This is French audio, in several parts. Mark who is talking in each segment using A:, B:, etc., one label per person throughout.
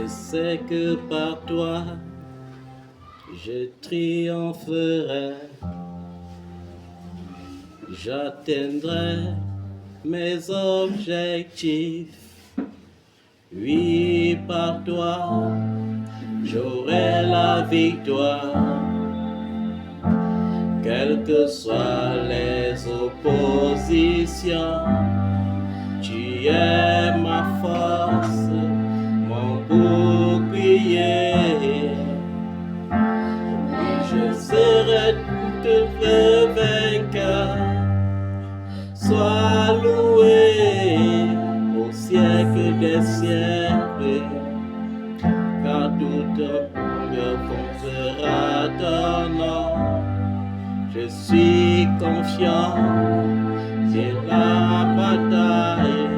A: Je sais que par toi, je triompherai. J'atteindrai mes objectifs. Oui, par toi, j'aurai la victoire. Quelles que soient les oppositions, tu es ma force, mon bouclier. Je serai tout le vainqueur. Sois loué au siècle des siècles, car toute langue confessera ton nom. Je suis confiant sur la bataille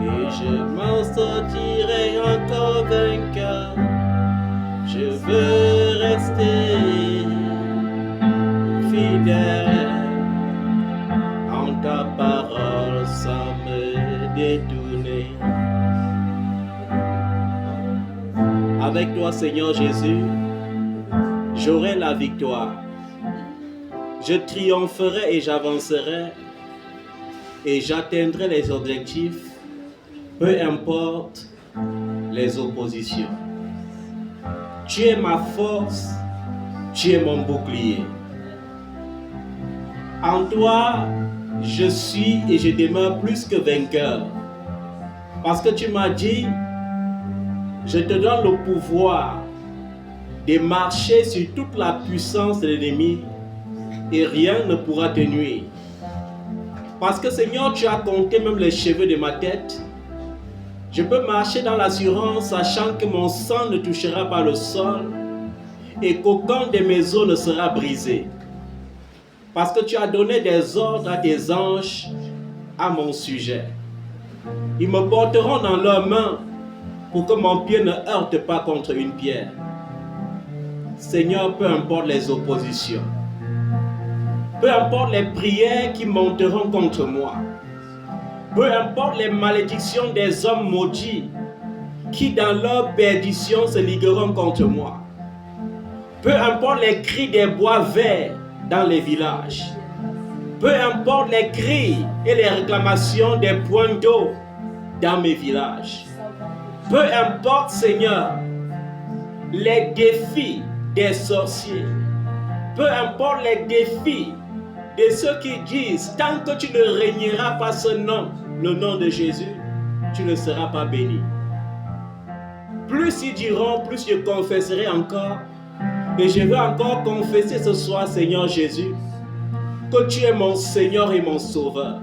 A: et je m'en sortirai encore vainqueur. Je veux rester fidèle en ta parole sans me détourner. Avec toi, Seigneur Jésus, j'aurai la victoire. Je triompherai et j'avancerai et j'atteindrai les objectifs, peu importe les oppositions. Tu es ma force, tu es mon bouclier. En toi, je suis et je demeure plus que vainqueur. Parce que tu m'as dit, je te donne le pouvoir de marcher sur toute la puissance de l'ennemi et rien ne pourra te nuire. Parce que Seigneur, tu as compté même les cheveux de ma tête. Je peux marcher dans l'assurance sachant que mon sang ne touchera pas le sol et qu'aucun de mes os ne sera brisé. Parce que tu as donné des ordres à tes anges à mon sujet. Ils me porteront dans leurs mains pour que mon pied ne heurte pas contre une pierre. Seigneur, peu importe les oppositions, peu importe les prières qui monteront contre moi, peu importe les malédictions des hommes maudits qui dans leur perdition se ligueront contre moi, peu importe les cris des bois verts dans les villages, peu importe les cris et les réclamations des points d'eau dans mes villages, peu importe, Seigneur, les défis des sorciers, peu importe les défis de ceux qui disent, tant que tu ne régneras pas ce nom, le nom de Jésus, tu ne seras pas béni. Plus ils diront, plus je confesserai encore. Et je veux encore confesser ce soir, Seigneur Jésus, que tu es mon Seigneur et mon Sauveur.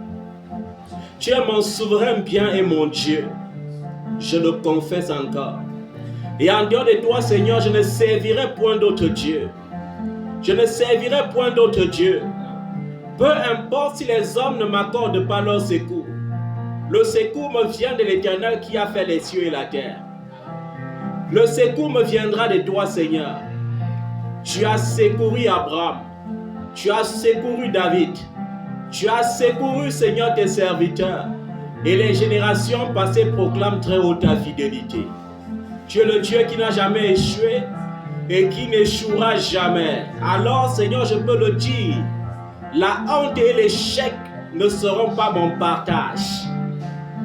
A: Tu es mon souverain bien et mon Dieu. Je le confesse encore. Et en dehors de toi, Seigneur, je ne servirai point d'autre Dieu. Je ne servirai point d'autre Dieu. Peu importe si les hommes ne m'accordent pas leur secours. Le secours me vient de l'Éternel qui a fait les cieux et la terre. Le secours me viendra de toi, Seigneur. Tu as secouru Abraham. Tu as secouru David. Tu as secouru, Seigneur, tes serviteurs. Et les générations passées proclament très haut ta fidélité. Tu es le Dieu qui n'a jamais échoué et qui n'échouera jamais. Alors, Seigneur, je peux le dire, la honte et l'échec ne seront pas mon partage.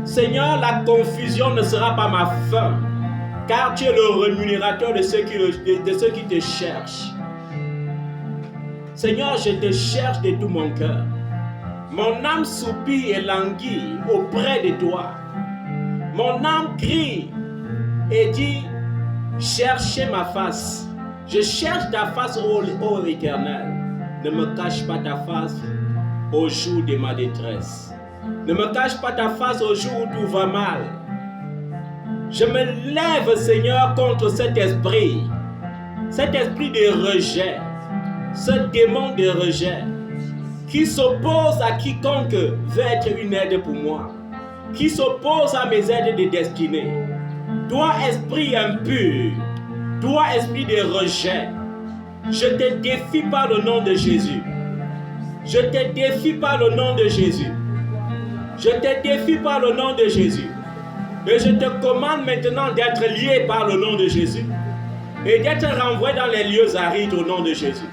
A: Seigneur, la confusion ne sera pas ma fin, car tu es le rémunérateur de ceux qui te cherchent. Seigneur, je te cherche de tout mon cœur. Mon âme soupire et languit auprès de toi. Mon âme crie et dit, cherchez ma face. Je cherche ta face, ô Éternel. Ne me cache pas ta face au jour de ma détresse. Ne me cache pas ta face au jour où tout va mal. Je me lève, Seigneur, contre cet esprit de rejet, ce démon de rejet qui s'oppose à quiconque veut être une aide pour moi, qui s'oppose à mes aides de destinée. Toi, esprit impur, toi, esprit de rejet, je te défie par le nom de Jésus. Je te défie par le nom de Jésus. Je te défie par le nom de Jésus. Et je te commande maintenant d'être lié par le nom de Jésus et d'être renvoyé dans les lieux arides au nom de Jésus.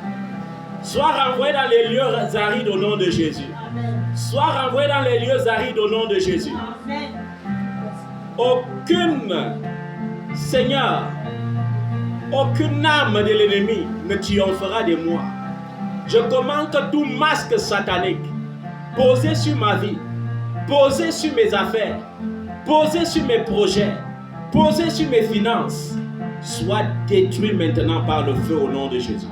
A: Sois renvoyé dans les lieux arides au nom de Jésus. Sois renvoyé dans les lieux arides au nom de Jésus. Seigneur, aucune âme de l'ennemi ne triomphera de moi. Je commande que tout masque satanique posé sur ma vie, posé sur mes affaires, posé sur mes projets, posé sur mes finances, soit détruit maintenant par le feu au nom de Jésus.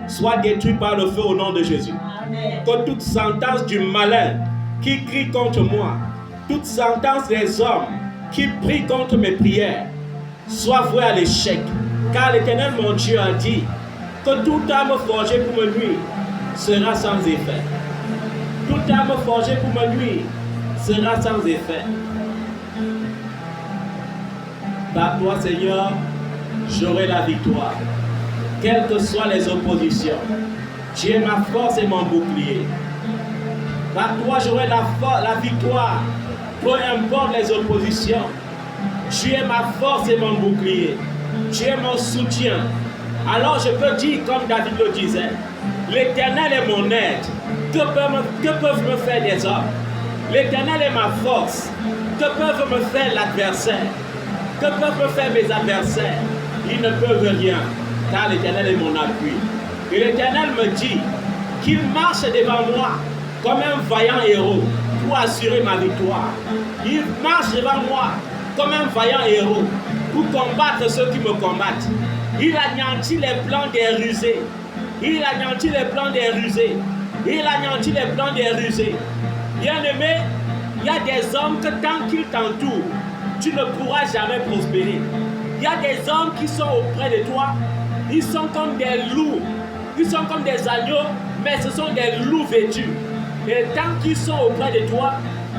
A: Soit détruit par le feu au nom de Jésus. Que toute sentence du malin qui crie contre moi, toute sentence des hommes qui prient contre mes prières, soit vouée à l'échec. Car l'Éternel mon Dieu a dit que toute âme forgée pour me nuire sera sans effet. Toute âme forgée pour me nuire sera sans effet. Par toi, Seigneur, j'aurai la victoire. Quelles que soient les oppositions, tu es ma force et mon bouclier. Par toi, j'aurai la victoire. Peu importe les oppositions, tu es ma force et mon bouclier. Tu es mon soutien. Alors je peux dire comme David le disait, l'Éternel est mon aide. Que peuvent me faire des hommes? L'Éternel est ma force. Que peuvent me faire l'adversaire? Que peuvent me faire mes adversaires? Ils ne peuvent rien, car l'Éternel est mon appui. Et l'Éternel me dit qu'il marche devant moi comme un vaillant héros pour assurer ma victoire. Il marche devant moi comme un vaillant héros pour combattre ceux qui me combattent. Il anéantit les plans des rusés. Il anéantit les plans des rusés. Il anéantit les plans des rusés. Bien-aimé, il y a des hommes que tant qu'ils t'entourent, tu ne pourras jamais prospérer. Il y a des hommes qui sont auprès de toi, ils sont comme des loups, ils sont comme des agneaux, mais ce sont des loups vêtus. Et tant qu'ils sont auprès de toi,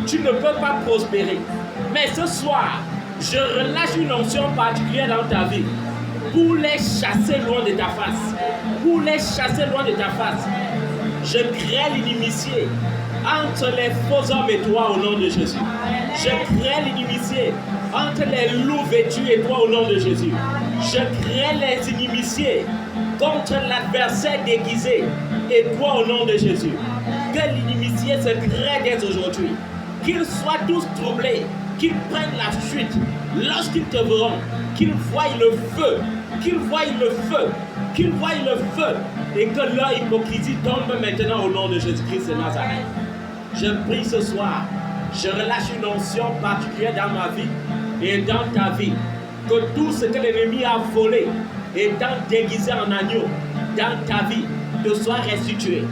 A: tu ne peux pas prospérer. Mais ce soir, je relâche une onction particulière dans ta vie pour les chasser loin de ta face. Pour les chasser loin de ta face. Je crée l'inimitié entre les faux hommes et toi au nom de Jésus. Je crée l'inimitié entre les loups vêtus et toi au nom de Jésus. Je crée les inimitiés contre l'adversaire déguisé et toi au nom de Jésus. Que l'inimitié se crée dès aujourd'hui. Qu'ils soient tous troublés, qu'ils prennent la fuite lorsqu'ils te verront, qu'ils voient le feu, qu'ils voient le feu, qu'ils voient le feu, et que leur hypocrisie tombe maintenant au nom de Jésus-Christ de Nazareth. Je prie ce soir, je relâche une onction particulière dans ma vie et dans ta vie, que tout ce que l'ennemi a volé étant déguisé en agneau dans ta vie te soit restitué.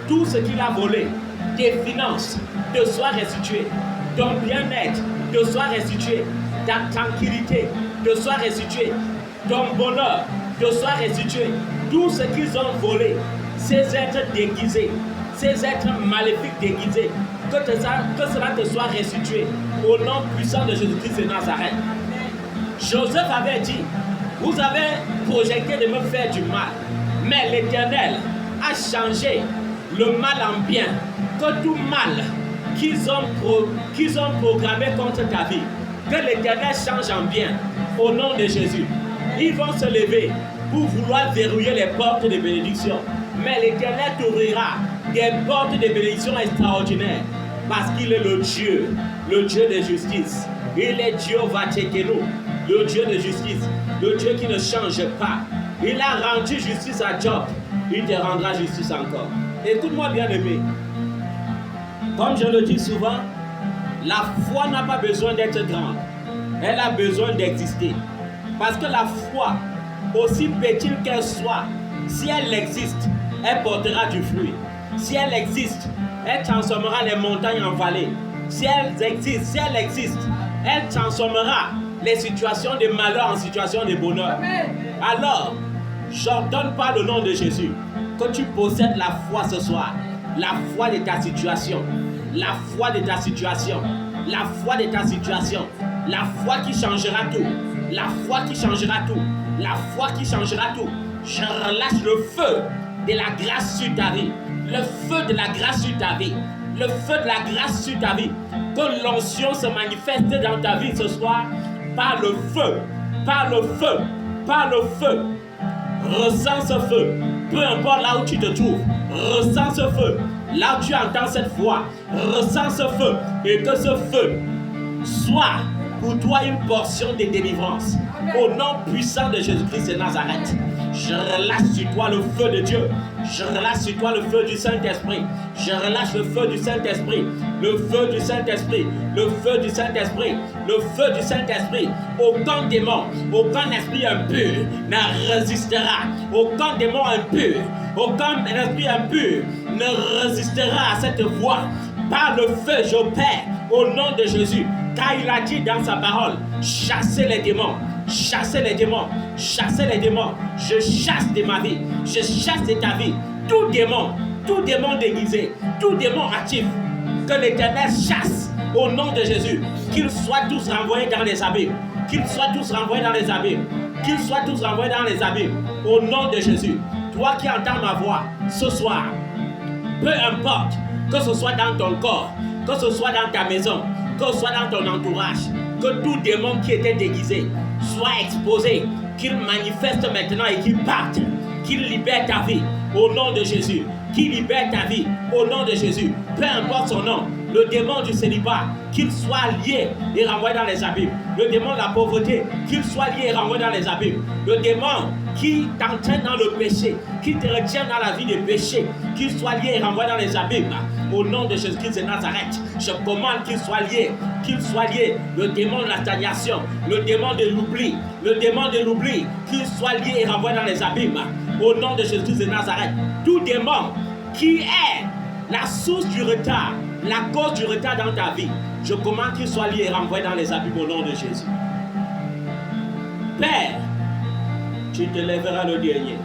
A: Tout ce qu'il a volé, tes finances te soient restituées, ton bien-être te soit restitué, ta tranquillité te soit restituée, ton bonheur te soit restitué. Tout ce qu'ils ont volé, ces êtres déguisés, ces êtres maléfiques déguisés, que cela te soit restitué au nom puissant de Jésus-Christ de Nazareth. Joseph avait dit, vous avez projeté de me faire du mal, mais l'Éternel a changé le mal en bien. Que tout mal qu'ils ont programmé contre ta vie, que l'Éternel change en bien au nom de Jésus. Ils vont se lever pour vouloir verrouiller les portes de bénédiction, mais l'Éternel t'ouvrira des portes de bénédiction extraordinaires parce qu'il est le Dieu de justice. Il est Dieu Vatekeno, le Dieu de justice, le Dieu qui ne change pas. Il a rendu justice à Job, il te rendra justice encore. Écoute-moi bien aimé, comme je le dis souvent, la foi n'a pas besoin d'être grande, elle a besoin d'exister. Parce que la foi, aussi petite qu'elle soit, si elle existe, elle portera du fruit. Si elle existe, elle transformera les montagnes en vallées. Si elle existe, elle transformera les situations de malheur en situations de bonheur. Alors, j'ordonne par le nom de Jésus que tu possèdes la foi ce soir. La foi de ta situation. La foi de ta situation. La foi de ta situation. La foi qui changera tout. La foi qui changera tout. La foi qui changera tout. Je relâche le feu de la grâce sur ta vie. Le feu de la grâce sur ta vie. le feu de la grâce sur ta vie. Que l'onction se manifeste dans ta vie ce soir par le feu, par le feu, par le feu. Ressens ce feu, peu importe là où tu te trouves. Ressens ce feu, là où tu entends cette voix. Ressens ce feu et que ce feu soit pour toi une portion de délivrance. Au nom puissant de Jésus-Christ de Nazareth, je relâche sur toi le feu de Dieu. Je relâche sur toi le feu du Saint-Esprit. Je relâche le feu du Saint-Esprit. Le feu du Saint-Esprit. Le feu du Saint-Esprit. Le feu du Saint-Esprit. Aucun démon, aucun esprit impur ne résistera. Aucun démon impur, aucun esprit impur ne résistera à cette voix. Par le feu, j'opère au nom de Jésus. Car il a dit dans sa parole, chassez les démons. Chassez les démons, chassez les démons. Je chasse de ma vie, je chasse de ta vie tout démon déguisé, tout démon actif, que l'Éternel chasse au nom de Jésus. Qu'ils soient tous renvoyés dans les abîmes, qu'ils soient tous renvoyés dans les abîmes, qu'ils soient tous renvoyés dans les abîmes au nom de Jésus. Toi qui entends ma voix ce soir, peu importe que ce soit dans ton corps, que ce soit dans ta maison, que ce soit dans ton entourage, que tout démon qui était déguisé soit exposé, qu'il manifeste maintenant et qu'il parte, qu'il libère ta vie au nom de Jésus, qu'il libère ta vie au nom de Jésus, peu importe son nom. Le démon du célibat, qu'il soit lié et renvoyé dans les abîmes. Le démon de la pauvreté, qu'il soit lié et renvoyé dans les abîmes. Le démon qui t'entraîne dans le péché, qui te retient dans la vie de péché, qu'il soit lié et renvoyé dans les abîmes. Au nom de Jésus-Christ de Nazareth, je commande qu'il soit lié, le démon de la stagnation, le démon de l'oubli, qu'il soit lié et renvoyé dans les abîmes. Au nom de Jésus-Christ de Nazareth, tout démon qui est la source du retard, la cause du retard dans ta vie, je commande qu'il soit lié et renvoyé dans les abîmes au nom de Jésus. Père, tu te lèveras le dernier.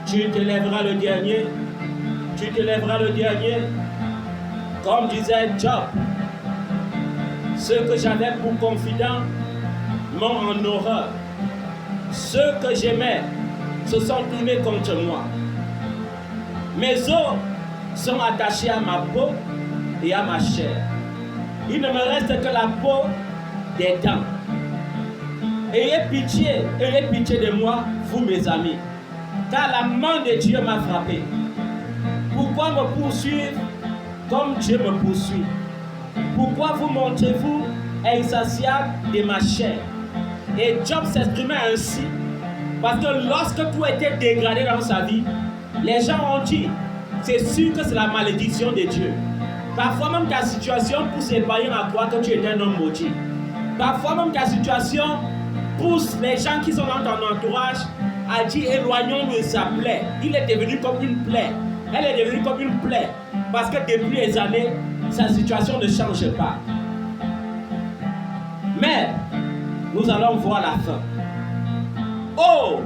A: Tu te lèveras le dernier. Tu te lèveras le dernier. Comme disait Job, ceux que j'avais pour confidents m'ont en horreur. Ceux que j'aimais se sont tournés contre moi. Mes os sont attachés à ma peau et à ma chair. Il ne me reste que la peau des dents. Ayez pitié de moi, vous mes amis, car la main de Dieu m'a frappé. Pourquoi me poursuivre comme Dieu me poursuit? Pourquoi vous montrez-vous insatiable de ma chair? Et Job s'exprimait ainsi, parce que lorsque tout était dégradé dans sa vie, les gens ont dit, c'est sûr que c'est la malédiction de Dieu. Parfois même ta situation pousse les païens à croire que tu es un homme maudit. Parfois même ta situation pousse les gens qui sont dans ton entourage à dire éloignons-nous de sa plaie. Il est devenu comme une plaie. Elle est devenue comme une plaie. Parce que depuis les années, sa situation ne change pas. Mais nous allons voir la fin. Oh,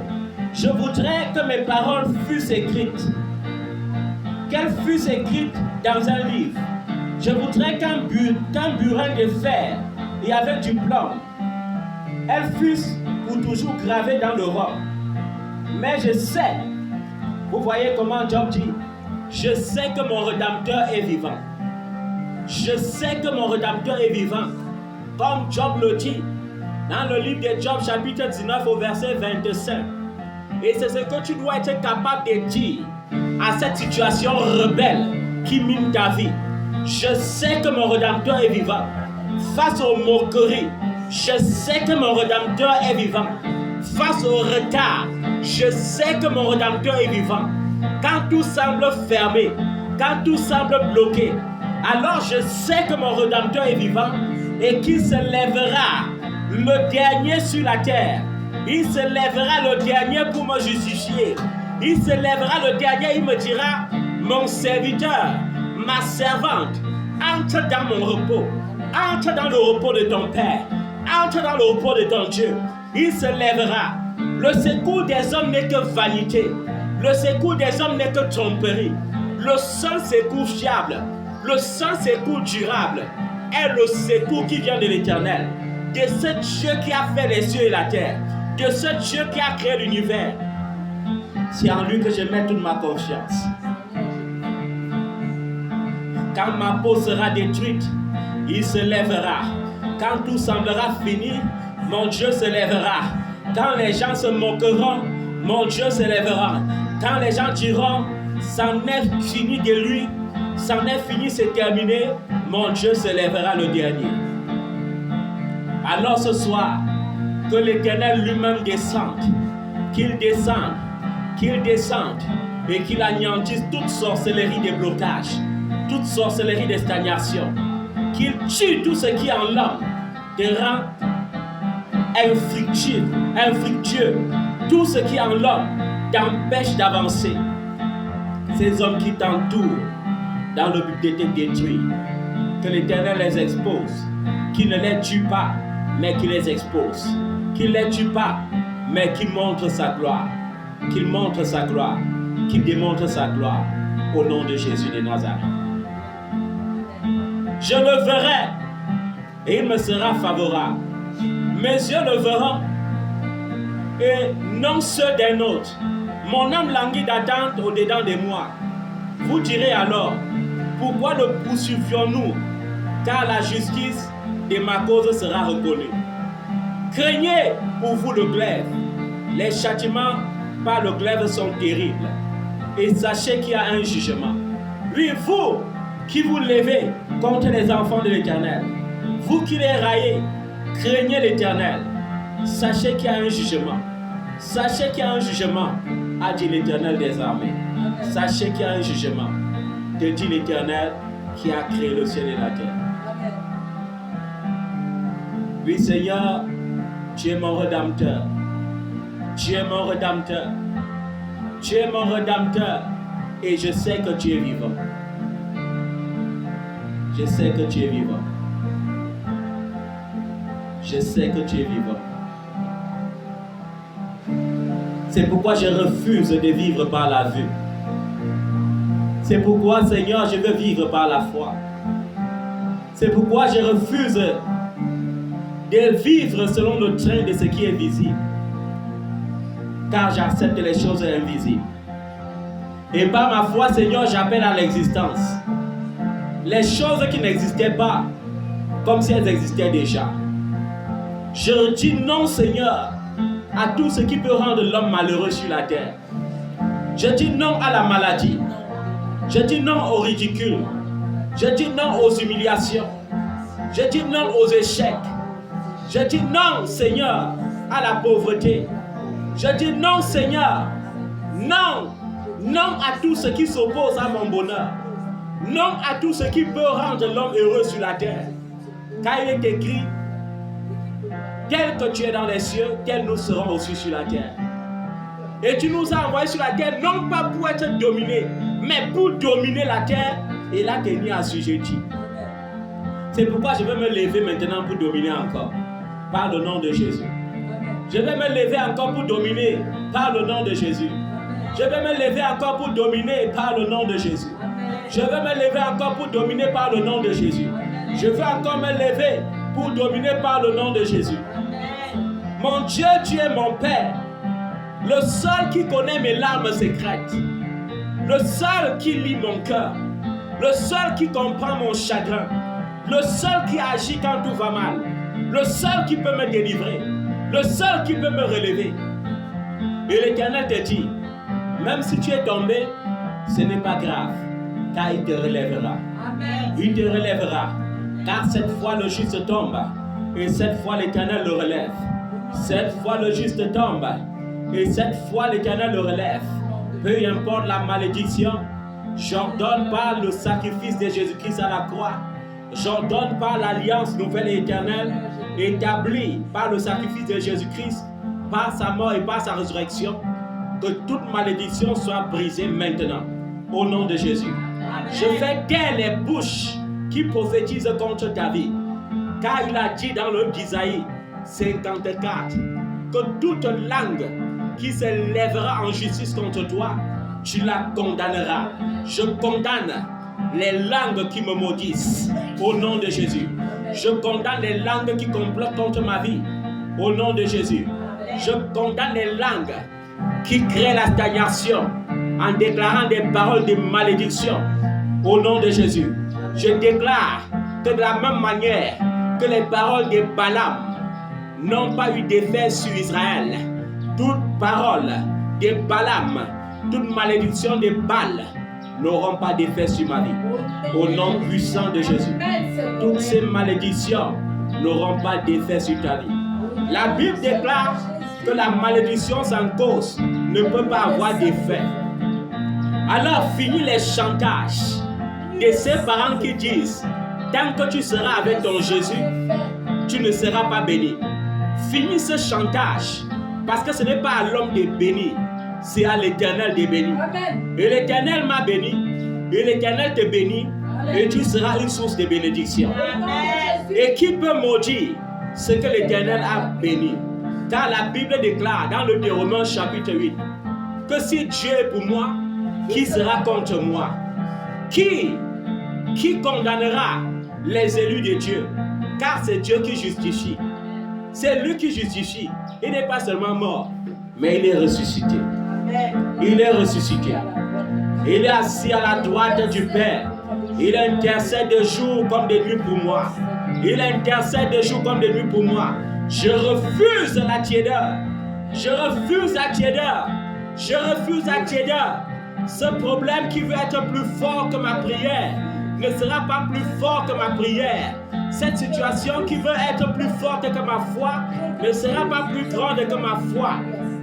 A: je voudrais que mes paroles fussent écrites. Qu'elles fussent écrites dans un livre. Je voudrais qu'un burin de fer et avec du plomb, elles fussent pour toujours gravées dans le roc. Mais je sais, vous voyez comment Job dit, je sais que mon Rédempteur est vivant. Je sais que mon Rédempteur est vivant. Comme Job le dit dans le livre de Job chapitre 19 au verset 25. Et c'est ce que tu dois être capable de dire à cette situation rebelle qui mine ta vie. Je sais que mon Rédempteur est vivant. Face aux moqueries, je sais que mon Rédempteur est vivant. Face au retard, je sais que mon Rédempteur est vivant. Quand tout semble fermé, quand tout semble bloqué, alors je sais que mon Rédempteur est vivant et qu'il se lèvera le dernier sur la terre. Il se lèvera le dernier pour me justifier. Il se lèvera le dernier, il me dira, mon serviteur, ma servante, entre dans mon repos. Entre dans le repos de ton Père. Entre dans le repos de ton Dieu. Il se lèvera. Le secours des hommes n'est que vanité. Le secours des hommes n'est que tromperie. Le seul secours fiable, le seul secours durable est le secours qui vient de l'Éternel. De ce Dieu qui a fait les cieux et la terre. De ce Dieu qui a créé l'univers. C'est en lui que je mets toute ma confiance. Quand ma peau sera détruite, il se lèvera. Quand tout semblera fini, mon Dieu se lèvera. Quand les gens se moqueront, mon Dieu se lèvera. Quand les gens diront, c'en est fini de lui, c'en est fini, c'est terminé, mon Dieu se lèvera le dernier. Alors ce soir, que l'Éternel lui-même descende, qu'il descende et qu'il anéantisse toute sorcellerie des blocages, toute sorcellerie des stagnations, qu'il tue tout ce qui en l'homme te rend infructueux, tout ce qui en l'homme t'empêche d'avancer. Ces hommes qui t'entourent dans le but de te détruire, que l'Éternel les expose, qu'il ne les tue pas, mais qu'il les expose, qu'il ne les tue pas, mais qu'il montre sa gloire, qu'il montre sa gloire, qu'il démontre sa gloire au nom de Jésus de Nazareth. Je le verrai et il me sera favorable. Mes yeux le verront et non ceux d'un autre. Mon âme languit d'attente au-dedans de moi. Vous direz alors, pourquoi le poursuivions-nous? Car la justice de ma cause sera reconnue. Craignez pour vous le glaive. Les châtiments par le glaive sont terribles. Et sachez qu'il y a un jugement. Oui, vous qui vous levez contre les enfants de l'Éternel, vous qui les raillez, craignez l'Éternel. Sachez qu'il y a un jugement. Sachez qu'il y a un jugement, a dit l'Éternel des armées. Sachez qu'il y a un jugement, te dit l'Éternel qui a créé le ciel et la terre. Oui, Seigneur, tu es mon Rédempteur. Tu es mon Rédempteur. Tu es mon Rédempteur. Et je sais que tu es vivant. Je sais que tu es vivant. Je sais que tu es vivant. C'est pourquoi je refuse de vivre par la vue. C'est pourquoi, Seigneur, je veux vivre par la foi. C'est pourquoi je refuse de vivre selon le train de ce qui est visible. Car j'accepte les choses invisibles. Et par ma foi, Seigneur, j'appelle à l'existence les choses qui n'existaient pas, comme si elles existaient déjà. Je dis non, Seigneur, à tout ce qui peut rendre l'homme malheureux sur la terre. Je dis non à la maladie. Je dis non au ridicule. Je dis non aux humiliations. Je dis non aux échecs. Je dis non, Seigneur, à la pauvreté. Je dis non, Seigneur, non, non à tout ce qui s'oppose à mon bonheur. Non à tout ce qui peut rendre l'homme heureux sur la terre. Car il est écrit, tel que tu es dans les cieux, tel nous serons aussi sur la terre. Et tu nous as envoyés sur la terre, non pas pour être dominés, mais pour dominer la terre et la tenir assujettie. C'est pourquoi je vais me lever maintenant pour dominer encore, par le nom de Jésus. Je vais me lever encore pour dominer, par le nom de Jésus. Je vais me lever encore pour dominer, par le nom de Jésus. Je vais me lever encore pour dominer, par le nom de Jésus. Je vais encore me lever pour dominer, par le nom de Jésus. Mon Dieu, tu es mon Père, le seul qui connaît mes larmes secrètes, le seul qui lit mon cœur, le seul qui comprend mon chagrin, le seul qui agit quand tout va mal, le seul qui peut me délivrer, le seul qui peut me relever. Et l'Éternel te dit, même si tu es tombé, ce n'est pas grave, car il te relèvera. Amen. Il te relèvera, car cette fois le juste tombe, et cette fois l'Éternel le relève. Cette fois le juste tombe, et cette fois l'Éternel le relève. Peu importe la malédiction, j'ordonne par le sacrifice de Jésus-Christ à la croix, j'ordonne par l'alliance nouvelle et éternelle, établie par le sacrifice de Jésus-Christ, par sa mort et par sa résurrection, que toute malédiction soit brisée maintenant, au nom de Jésus. Amen. Je fais taire les bouches qui prophétisent contre ta vie, car il a dit dans le d'Isaïe 54 que toute langue qui se lèvera en justice contre toi, tu la condamneras. Je condamne les langues qui me maudissent au nom de Jésus. Je condamne les langues qui complotent contre ma vie au nom de Jésus. Je condamne les langues qui créent la stagnation en déclarant des paroles de malédiction au nom de Jésus. Je déclare que de la même manière que les paroles de Balaam n'ont pas eu d'effet sur Israël, toute parole de Balaam, toute malédiction de Baal n'auront pas d'effet sur ma vie. Au nom puissant de Jésus, toutes ces malédictions n'auront pas d'effet sur ta vie. La Bible déclare que la malédiction sans cause ne peut pas avoir d'effet. Alors finis les chantages de ces parents qui disent tant que tu seras avec ton Jésus, tu ne seras pas béni. Finis ce chantage parce que ce n'est pas à l'homme de bénir, c'est à l'Éternel de bénir. Et l'Éternel m'a béni, et l'Éternel te bénit, et tu seras une source de bénédiction. Et qui peut maudire ce que l'Éternel a béni? Car la Bible déclare dans le Romains chapitre 8 que si Dieu est pour moi, qui sera contre moi? Qui condamnera les élus de Dieu? Car c'est Dieu qui justifie. C'est lui qui justifie. Il n'est pas seulement mort, mais il est ressuscité. Il est ressuscité. Il est assis à la droite du Père. Il intercède de jour comme de nuit pour moi. Il intercède de jour comme de nuit pour moi. Je refuse la tiédeur. Je refuse la tiédeur. Je refuse la tiédeur. Ce problème qui veut être plus fort que ma prière ne sera pas plus fort que ma prière. Cette situation qui veut être plus forte que ma foi ne sera pas plus grande que ma foi.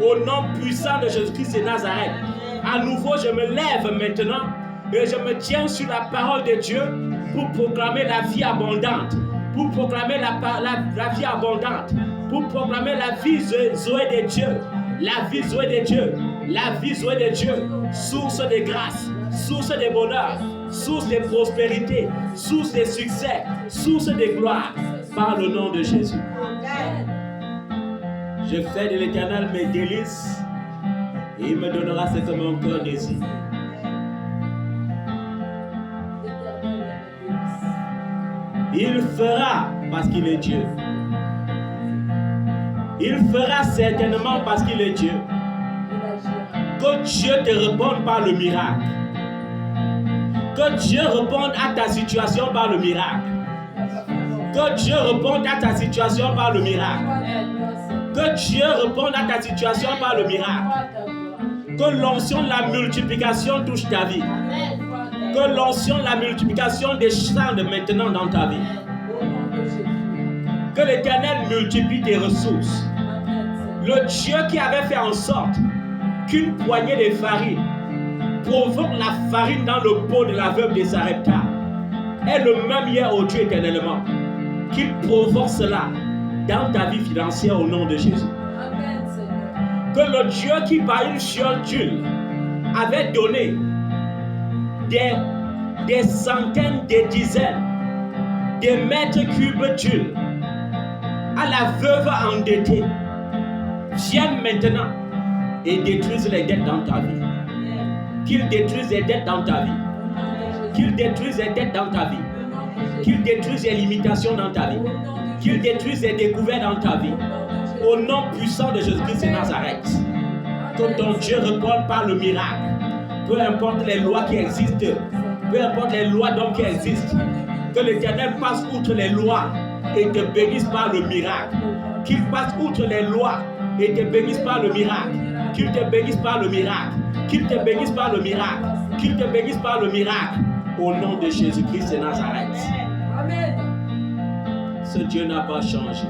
A: Au nom puissant de Jésus-Christ de Nazareth. À nouveau, je me lève maintenant et je me tiens sur la parole de Dieu pour proclamer la vie abondante. Pour proclamer la vie abondante. Pour proclamer la vie Zoé de Dieu. La vie Zoé de Dieu. La vie Zoé de Dieu. Source de grâce. Source de bonheur. Source de prospérité. Source de succès. Source de gloire. Par le nom de Jésus. Je fais de l'Éternel mes délices. Et il me donnera ce que mon cœur désire. Il fera parce qu'il est Dieu. Il fera certainement parce qu'il est Dieu. Que Dieu te réponde par le miracle. Que Dieu réponde à ta situation par le miracle. Que Dieu réponde à ta situation par le miracle. Que Dieu réponde à ta situation par le miracle. Que l'onction de la multiplication touche ta vie. Que l'onction de la multiplication descende maintenant dans ta vie. Que l'Éternel multiplie tes ressources. Le Dieu qui avait fait en sorte qu'une poignée de farine provoque la farine dans le pot de la veuve de Sarepta est le même hier au Dieu éternellement. Qu'il provoque cela dans ta vie financière au nom de Jésus. Que le Dieu qui par une fiole d'huile avait donné des centaines, des dizaines, des mètres cubes d'huile à la veuve endettée, vienne maintenant et détruise les dettes dans ta vie. Qu'il détruise les dettes dans ta vie. Qu'il détruise les dettes dans ta vie. Qu'il détruise les limitations dans ta vie. Qu'il détruise les découvertes dans ta vie. Au nom puissant de Jésus-Christ de Nazareth. Que ton Dieu réponde par le miracle. Peu importe les lois qui existent. Peu importe les lois d'hommes qui existent. Que l'Éternel passe outre les lois et te bénisse par le miracle. Qu'il passe outre les lois et te bénisse par le miracle. Qu'il te bénisse par le miracle. Qu'il te bénisse par le miracle. Qu'il te bénisse par le miracle. Au nom de Jésus-Christ de Nazareth. Amen. Ce Dieu n'a pas changé.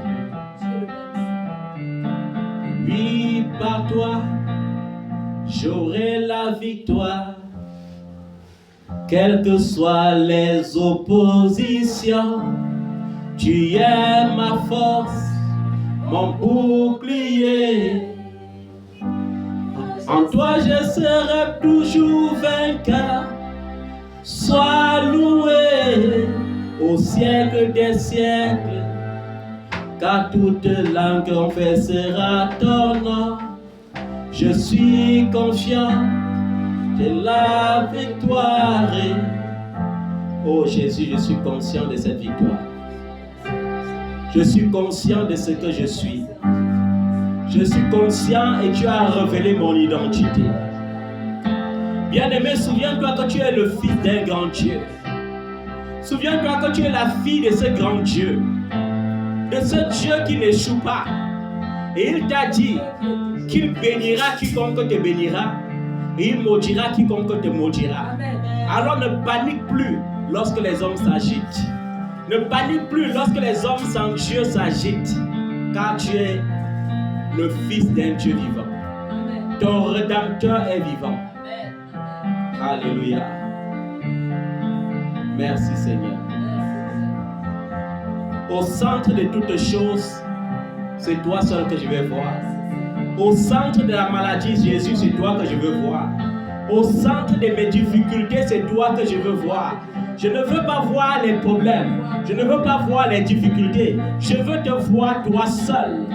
A: Oui, par toi, j'aurai la victoire. Quelles que soient les oppositions, tu es ma force, mon bouclier. En toi je serai toujours vainqueur. Sois loué au siècle des siècles, car toute langue confessera ton nom. Je suis confiant de la victoire. Oh Jésus, je suis conscient de cette victoire. Je suis conscient de ce que je suis. Je suis conscient et tu as révélé mon identité. Bien-aimé, souviens-toi que tu es le fils d'un grand Dieu. Souviens-toi que tu es la fille de ce grand Dieu, de ce Dieu qui n'échoue pas. Et il t'a dit qu'il bénira quiconque te bénira et il maudira quiconque te maudira. Alors ne panique plus lorsque les hommes s'agitent. Ne panique plus lorsque les hommes sans Dieu s'agitent, car tu es le fils d'un Dieu vivant. Ton Rédempteur est vivant. Alléluia. Merci Seigneur. Au centre de toutes choses, c'est toi seul que je vais voir. Au centre de la maladie, Jésus, c'est toi que je veux voir. Au centre de mes difficultés, c'est toi que je veux voir. Je ne veux pas voir les problèmes. Je ne veux pas voir les difficultés. Je veux te voir toi seul.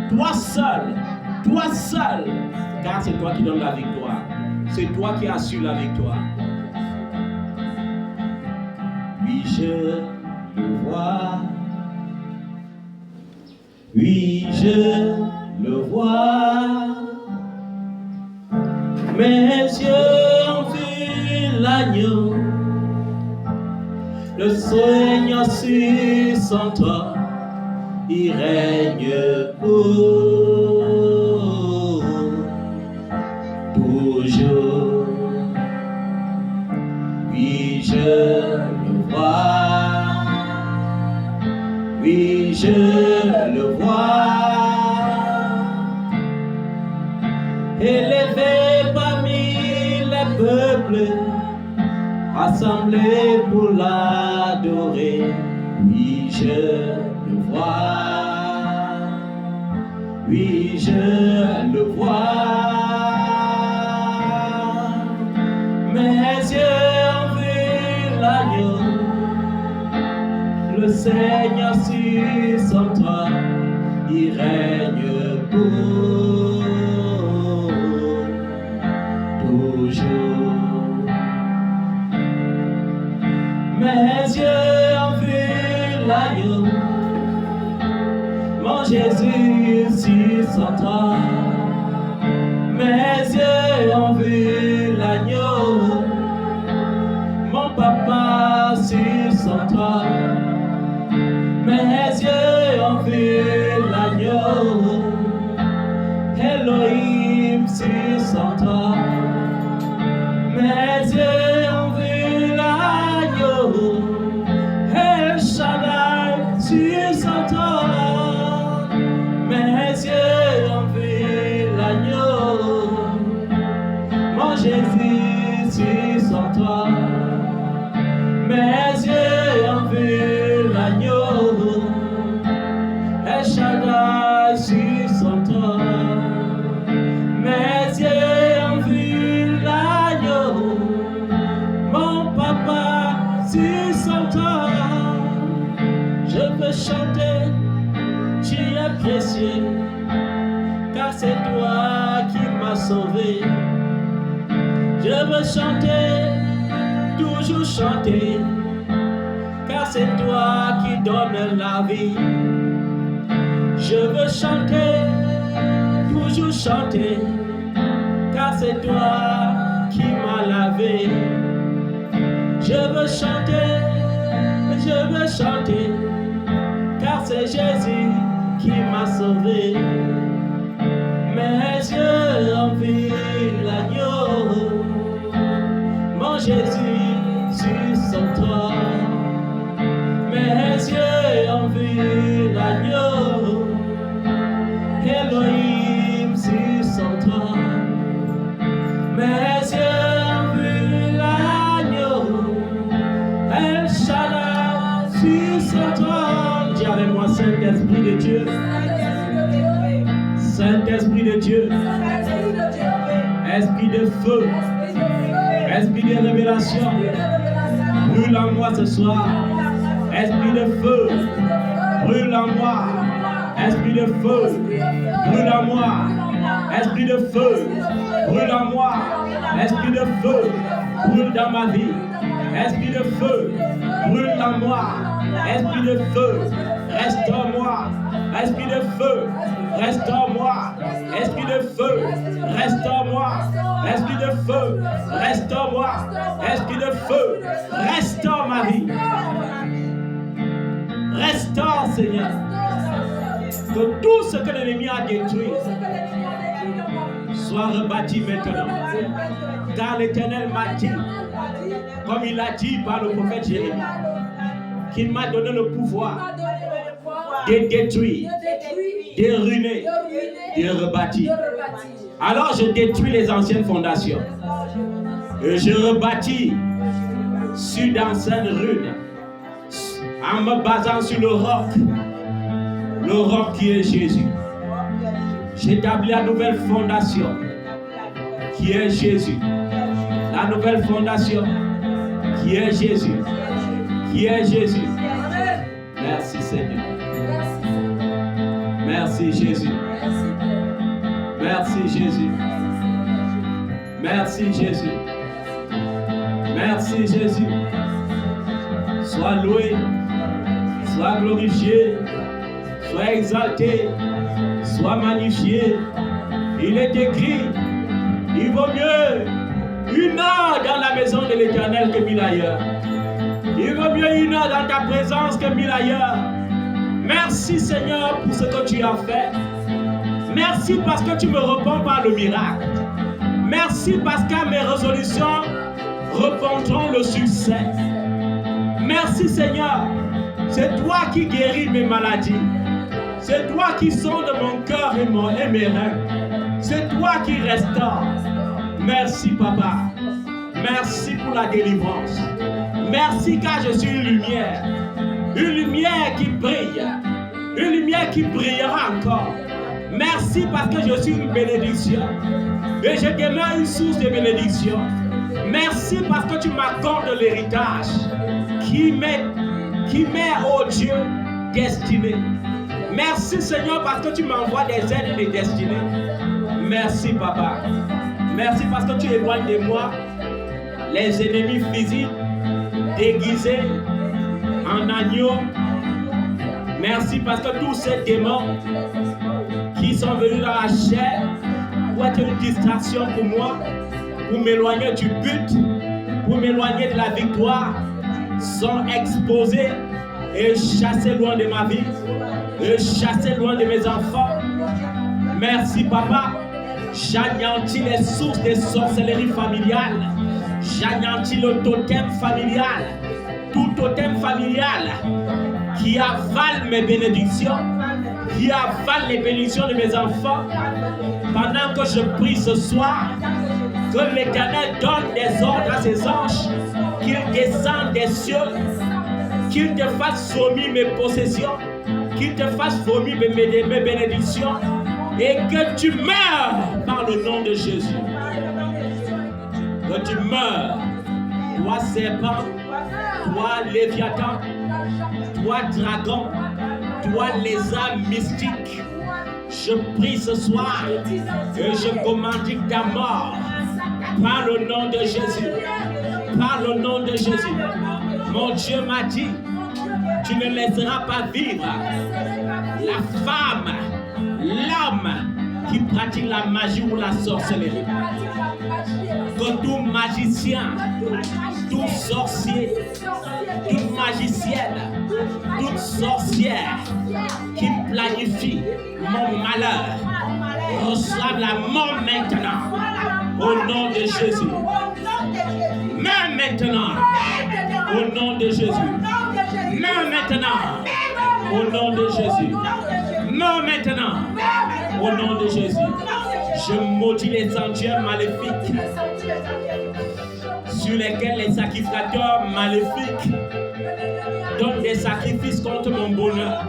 A: Toi seul. Toi seul. Car c'est toi qui donnes la victoire. C'est toi qui assures la victoire. Oui, je le vois. Oui, je le vois. Mes yeux ont vu l'agneau. Le Seigneur sur son trône, il règne pour toujours. Oui, je le vois. Oui, je le vois. Élevé parmi les peuples, rassemblés pour l'adorer. Oui, je le vois. Oui, je le vois. Mes yeux ont vu l'agneau, le Seigneur sur son trône, il règne pour toujours. Mes yeux ont vu l'agneau, mon Jésus sur son trône. Mes yeux ont vu l'agneau, mon papa sur son trône. Mes yeux ont vu l'agneau, Elohim sur son trône. Mes yeux ont vu l'agneau, El Shaddai sur son trône. Mes yeux ont vu l'agneau, mon Jésus sur son trône. Mes yeux ont vu l'agneau, El Shaddai sur son trône. Mes yeux ont vu l'agneau, mon papa sur son trône. Je peux chanter, tu es précieux, car c'est toi qui m'as sauvé. Je veux chanter, toujours chanter, car c'est toi qui donnes la vie. Je veux chanter, toujours chanter, car c'est toi qui m'as lavé. Je veux chanter, car c'est Jésus qui m'a sauvé. Mes yeux ont vu l'agneau, mon Jésus sur son trône. Mes yeux ont vu l'agneau, Elohim sur son trône. Mes yeux ont vu l'agneau, El Shaddai sur son trône. Dis avec moi, Saint-Esprit de Dieu. Saint-Esprit de Dieu. Esprit de feu. Esprit de révélation. Brûle en moi ce soir. Esprit de feu. Brûle en moi. Esprit de feu. Brûle en moi. Esprit de feu. Brûle en moi. Esprit de feu. Brûle dans ma vie. Esprit de feu. Brûle en moi. Esprit de feu. Restaure-moi. Esprit de feu. Restaure-moi. Esprit de feu. Restaure-moi. Esprit de feu. Restaure-moi. Esprit de feu. Restaure ma ma vie. Restaure, Seigneur. Que tout ce que l'ennemi a détruit soit rebâti maintenant. Car l'Éternel m'a dit, comme il a dit par le prophète Jérémie, qu'il m'a donné le pouvoir de détruire, de ruiner, de rebâtir. Alors je détruis les anciennes fondations et je rebâtis sur d'anciennes ruines en me basant sur le roc qui est Jésus. J'établis la nouvelle fondation qui est Jésus. La nouvelle fondation qui est Jésus. Qui est Jésus. Merci Seigneur. Merci Jésus. Merci Jésus. Merci Jésus. Merci Jésus. Sois loué, sois glorifié, sois exalté, sois magnifié. Il est écrit, il vaut mieux une heure dans la maison de l'Éternel que 1000 ailleurs. Il vaut mieux une heure dans ta présence que 1000 ailleurs. Merci Seigneur pour ce que tu as fait. Merci parce que tu me réponds par le miracle. Merci parce que mes résolutions répondront le succès. Merci Seigneur. C'est toi qui guéris mes maladies. C'est toi qui sondes mon cœur et mes reins. C'est toi qui restaure. Merci Papa. Merci pour la délivrance. Merci car je suis une lumière. Une lumière qui brille. Une lumière qui brillera encore. Merci parce que je suis une bénédiction. Et je demeure une source de bénédiction. Merci parce que tu m'accordes l'héritage qui m'est, oh Dieu, destiné. Merci Seigneur parce que tu m'envoies des aides et des destinées. Merci Papa. Merci parce que tu éloignes de moi les ennemis physiques déguisés en agneaux. Merci parce que tous ces démons qui sont venus dans la chair pour être une distraction pour moi, pour m'éloigner du but, pour m'éloigner de la victoire, sont exposés et chassés loin de ma vie, et chassés loin de mes enfants. Merci Papa. J'anéantis les sources des sorcelleries familiales. J'anéantis le totem familial. Tout totem familial qui avale mes bénédictions, qui avale les bénédictions de mes enfants. Pendant que je prie ce soir, que l'Éternel donne des ordres à ses anges, qu'ils descendent des cieux, qu'ils te fassent vomir mes possessions, qu'ils te fassent vomir mes bénédictions, et que tu meurs par le nom de Jésus. Que tu meurs, toi serpent, toi léviathan, toi dragon, toi lézard mystique. Je prie ce soir et je commande ta mort par le nom de Jésus. Par le nom de Jésus. Mon Dieu m'a dit, tu ne laisseras pas vivre la femme, l'homme qui pratique la magie ou la sorcellerie. Que tout magicien, tout sorcier, toute magicienne, toute sorcière qui planifie mon malheur reçoive la mort maintenant au nom de Jésus. Meurs maintenant au nom de Jésus. Meurs maintenant au nom de Jésus. Meurs maintenant au nom de Jésus. Je maudis les endieux maléfiques sur lesquels les sacrificateurs maléfiques donnent des sacrifices contre mon bonheur.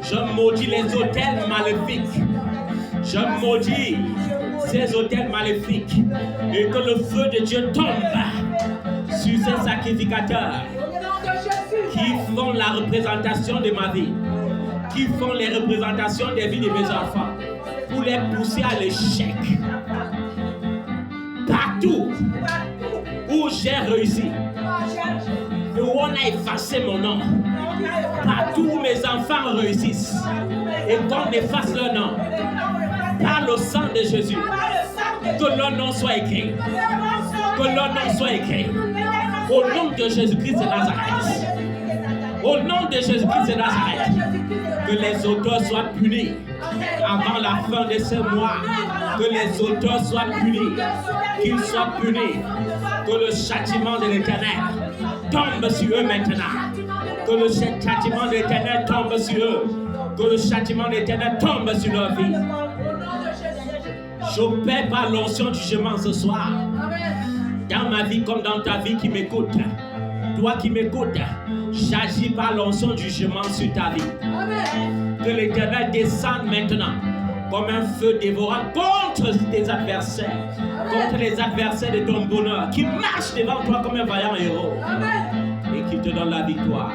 A: Je maudis les autels maléfiques. Je maudis ces autels maléfiques et que le feu de Dieu tombe sur ces sacrificateurs qui font la représentation de ma vie, qui font les représentations des vies de mes enfants pour les pousser à l'échec. Partout où j'ai réussi, où on a effacé mon nom, partout où mes enfants réussissent et qu'on efface leur nom, par le sang de Jésus, que leur nom soit écrit, que leur nom soit écrit, Au nom de Jésus-Christ de Nazareth. Au nom de Jésus-Christ de Nazareth. Que les auteurs soient punis avant la fin de ce mois. Que les auteurs soient punis. Qu'ils soient punis. Que le châtiment de l'Éternel tombe sur eux maintenant. Que le châtiment de l'Éternel tombe sur eux. Que le châtiment de l'Éternel tombe sur leur vie. J'opère par l'onction du jugement ce soir. Dans ma vie comme dans ta vie qui m'écoute. Toi qui m'écoutes, j'agis par l'onction du jugement sur ta vie. Que l'Éternel descende maintenant comme un feu dévorant contre tes adversaires. Contre les adversaires de ton bonheur. Qui marchent devant toi comme un vaillant héros. Et qui te donne la victoire.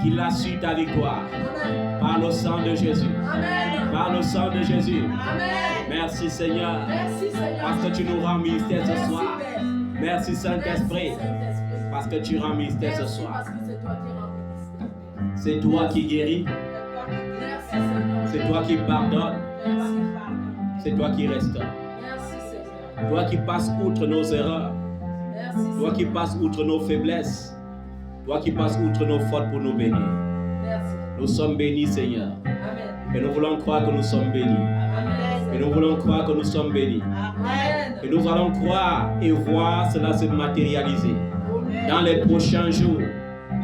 A: Qu'il assure ta victoire. Par le sang de Jésus. Par le sang de Jésus. Merci Seigneur. Parce que tu nous rends mystère ce soir. Merci Saint-Esprit. Parce que tu rends mystère ce soir. C'est toi qui guéris. C'est toi qui pardonnes. C'est toi qui restaures. Toi qui passes outre nos erreurs. Toi qui passes outre nos faiblesses. Toi qui passes outre nos fautes pour nous bénir. Nous sommes bénis, Seigneur. Et nous voulons croire que nous sommes bénis. Et nous voulons croire que nous sommes bénis. Et nous allons croire et voir cela se matérialiser. Dans les prochains jours,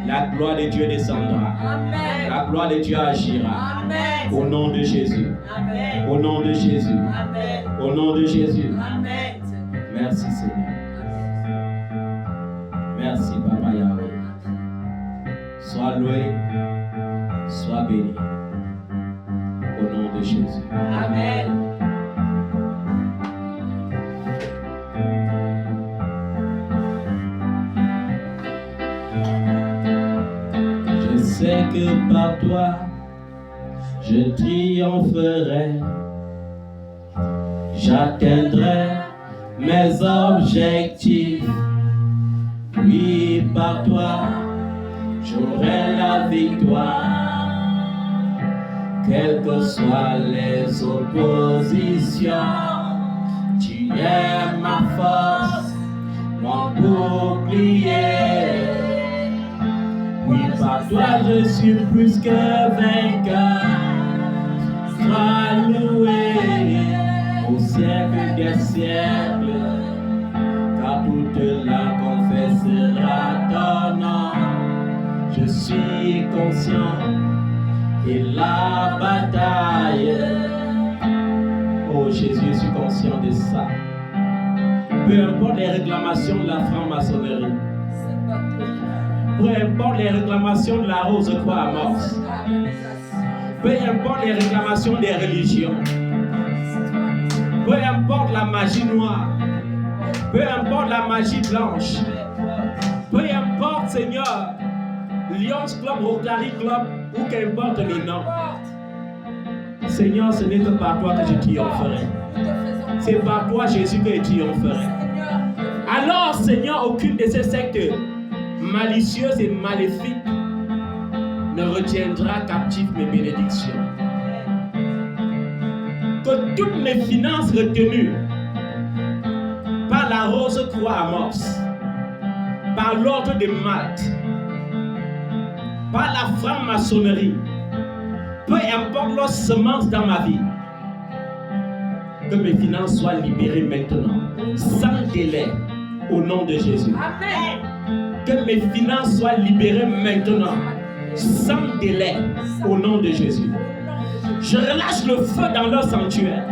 A: la gloire de Dieu descendra. La gloire de Dieu agira. Au nom de Jésus. Au nom de Jésus. Au nom de Jésus. Merci Seigneur. Merci Papa Yahweh. Sois loué, sois béni. Au nom de Jésus.
B: Amen.
A: Je sais que par toi, je triompherai. J'atteindrai mes objectifs. Oui, par toi, j'aurai la victoire. Quelles que soient les oppositions, tu es ma force, mon bouclier. Oui, par toi je suis plus que vainqueur. Sois loué au siècle des siècles, car toute la confessera ton nom. Je suis conscient et la bataille. Oh Jésus, je suis conscient de ça. Peu importe les réclamations de la franc-maçonnerie, peu importe les réclamations de la Rose-Croix à Morse, peu importe les réclamations des religions, peu importe la magie noire, peu importe la magie blanche, peu importe, Seigneur, Lions Club, Rotary Club, ou qu'importe le nom. Seigneur, ce n'est que par toi que je triompherai. C'est par toi, Jésus, que je triompherai. Alors, Seigneur, aucune de ces sectes malicieuses et maléfiques ne retiendra captif mes bénédictions. Que toutes mes finances retenues par la Rose-Croix à Morse, par l'ordre de Malte, par la franc-maçonnerie, peu importe leur semence dans ma vie, que mes finances soient libérées maintenant, sans délai, au nom de Jésus.
B: Amen.
A: Que mes finances soient libérées maintenant, sans délai, au nom de Jésus. Je relâche le feu dans leur sanctuaire.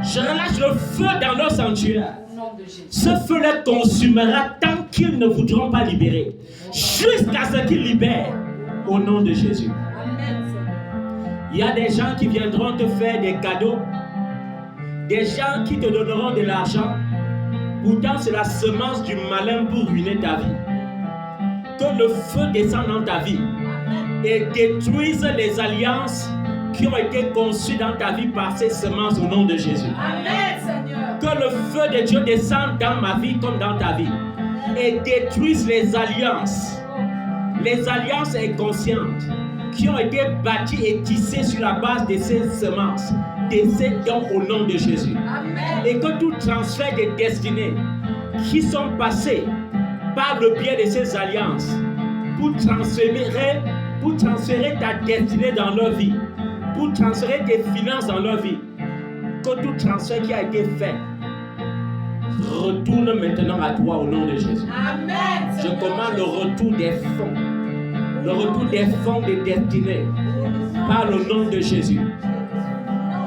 A: Je relâche le feu dans leur sanctuaire. Ce feu les consumera tant qu'ils ne voudront pas libérer, jusqu'à ce qu'ils libèrent, au nom de Jésus. Il y a des gens qui viendront te faire des cadeaux, des gens qui te donneront de l'argent. Pourtant, c'est la semence du malin pour ruiner ta vie. Que le feu descende dans ta vie et détruise les alliances qui ont été conçues dans ta vie par ces semences au nom de Jésus.
B: Amen, Seigneur.
A: Que le feu de Dieu descende dans ma vie comme dans ta vie et détruise les alliances inconscientes qui ont été bâties et tissées sur la base de ces semences, de ces dons au nom de Jésus.
B: Amen.
A: Et que tout transfert de destinée qui sont passés par le biais de ces alliances pour transférer ta destinée dans leur vie, pour transférer tes finances dans leur vie. Que tout transfert qui a été fait retourne maintenant à toi au nom de Jésus.
B: Amen.
A: Je commande le retour des fonds. Le retour des fonds des destinées par le nom de Jésus.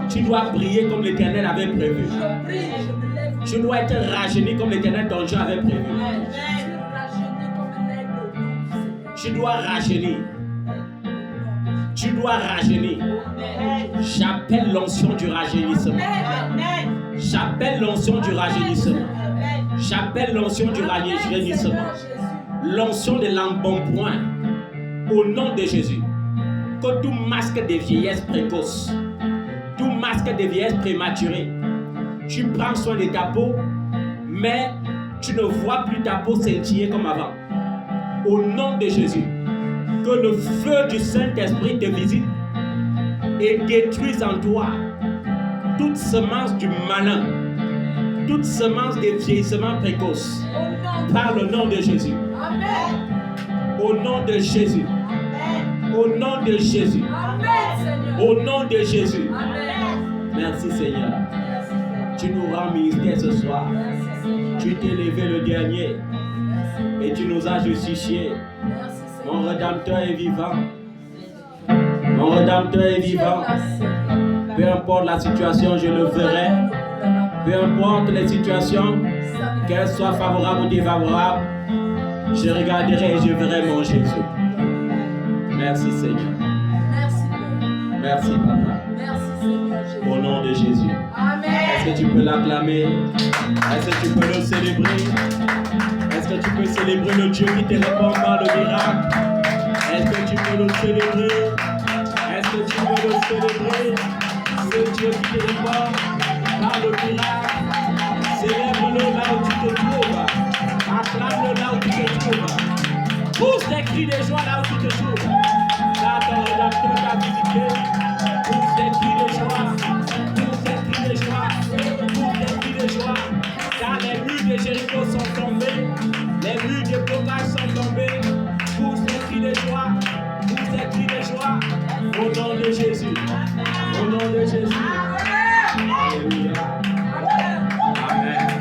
A: Tu dois briller comme l'Éternel avait prévu. Tu dois être rajeuni comme l'Éternel ton Dieu avait prévu. Tu dois rajeunir. Tu dois rajeunir. J'appelle l'onction du rajeunissement. J'appelle l'onction du rajeunissement. J'appelle l'onction du rajeunissement. L'onction de l'embonpoint. Au nom de Jésus. Que tout masque de vieillesse précoce, tout masque de vieillesse prématurée, tu prends soin de ta peau, mais tu ne vois plus ta peau scintiller comme avant. Au nom de Jésus. Que le feu du Saint-Esprit te visite et détruise en toi toute semence du malin, toute semence de vieillissement précoce. Par le nom de Jésus.
B: Amen.
A: Au nom de Jésus. Au nom de Jésus.
B: Amen.
A: Au nom de Jésus.
B: Amen.
A: Merci Seigneur. Tu nous rends ministère ce soir. Tu t'es levé le dernier et tu nous as justifiés. Mon Rédempteur est vivant. Mon Rédempteur est vivant. Peu importe la situation, je le verrai. Peu importe les situations, qu'elles soient favorables ou défavorables, je regarderai et je verrai mon Jésus. Merci Seigneur. Merci Papa. Au nom de Jésus. Est-ce que tu peux l'acclamer? Est-ce que tu peux le célébrer? Est-ce que tu peux célébrer le Dieu qui te répond par le miracle? Est-ce que tu peux le célébrer? Est-ce que tu peux le célébrer? Ce Dieu qui te répond par le miracle. Célèbre-le là où tu te trouves. Acclame-le là où tu te trouves. Pousse des cris de joie là où tu te trouves. Là, ton rédacteur t'a visité.